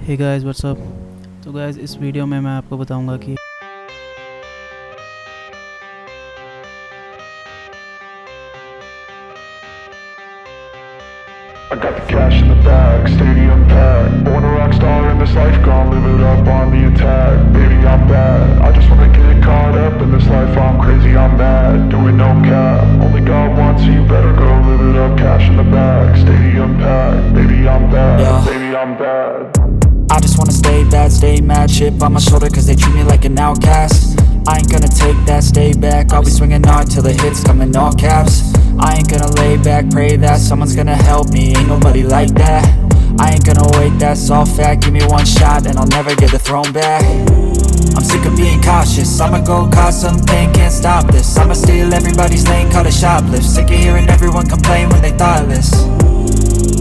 हे guys what's up. तो guys इस video में मैं आपको बताऊंगा कि I got the cash in the bag, stadium packed. Born a rock star in this life, gonna live it up on the attack. Baby, I'm bad, I just wanna get caught up in this life. I'm crazy, I'm mad, doing no cap. Only God wants you, better go live it up. Cash in the bag, stadium packed. Baby, I'm bad, baby, I'm bad. I just wanna stay bad, stay mad. Chip on my shoulder cause they treat me like an outcast. I ain't gonna take that, stay back. I'll be swinging hard till the hits come in all caps. I ain't gonna lay back, pray that someone's gonna help me. Ain't nobody like that. I ain't gonna wait, that's all fact. Give me one shot and I'll never get the throne back. I'm sick of being cautious. I'ma go cause some pain, can't stop this. I'ma steal everybody's lane, call it shoplift. Sick of hearing everyone complain when they thoughtless.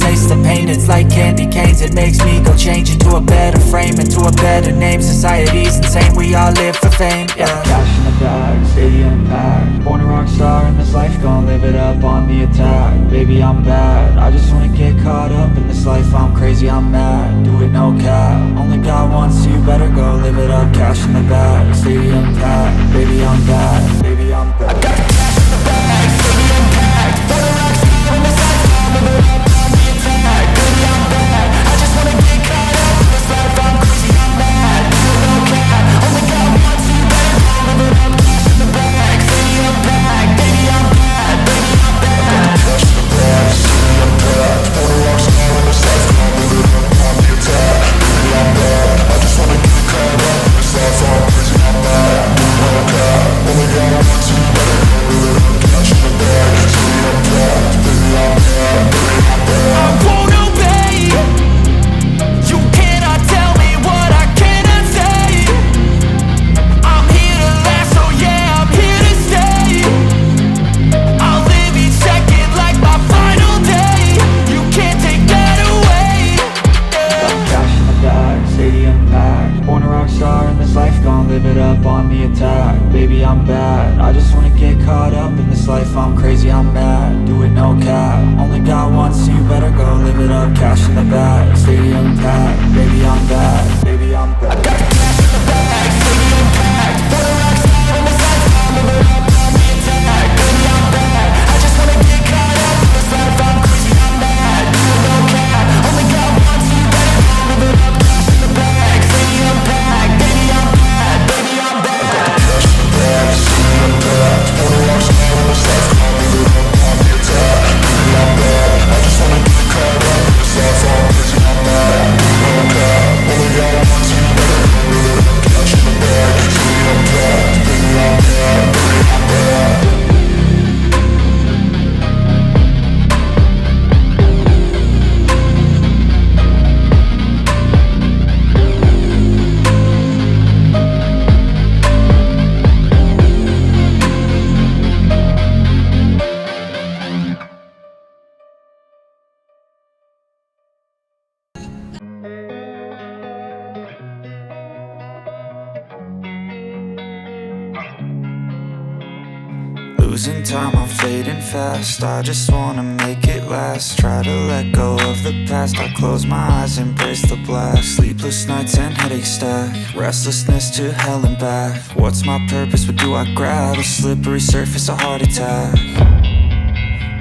Taste the pain, it's like candy canes. It makes me go change into a better frame, into a better name. Society's insane, we all live for fame, yeah. Cash in the bag, stadium packed. Born a rock star in this life, gonna live it up on the attack. Baby, I'm bad, I just wanna get caught up in this life. I'm crazy, I'm mad, do it no cap. Only God wants you, better go live it up. Cash in the bag, stadium packed. Baby, I'm bad, baby, I'm bad. I got the cash in the bag, stadium packed. Born a rock star in this life, gonna live it up. Live it up on the attack, baby I'm bad. I just wanna get caught up in this life. I'm crazy, I'm mad, do it no cap. Only God wants you, better go live it up. Cash in the bag, stadium packed. Baby I'm bad, baby I'm bad. I got the cash in the bag, stadium packed. Born a rock star in this life, I'll live it up on the attack. Baby I'm bad, I just wanna get caught up in this life. I'm crazy, I'm mad, do it no cap. Only God wants you, better go live it up. Cash in the bag, stadium packed. Baby I'm bad. Losing time, I'm fading fast. I just wanna make it last. Try to let go of the past. I close my eyes, embrace the blast. Sleepless nights and headaches stack. Restlessness to hell and back. What's my purpose, what do I grab? A slippery surface, a heart attack.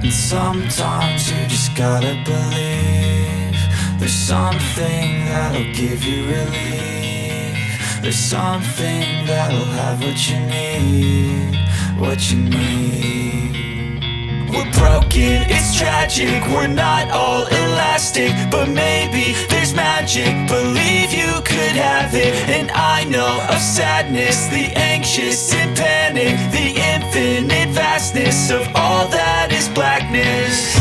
And sometimes you just gotta believe there's something that'll give you relief. There's something that'll have what you need. What you need. We're broken, it's tragic. We're not all elastic, but maybe there's magic. Believe you could have it. And I know of sadness, the anxious and panic, the infinite vastness of all that is blackness.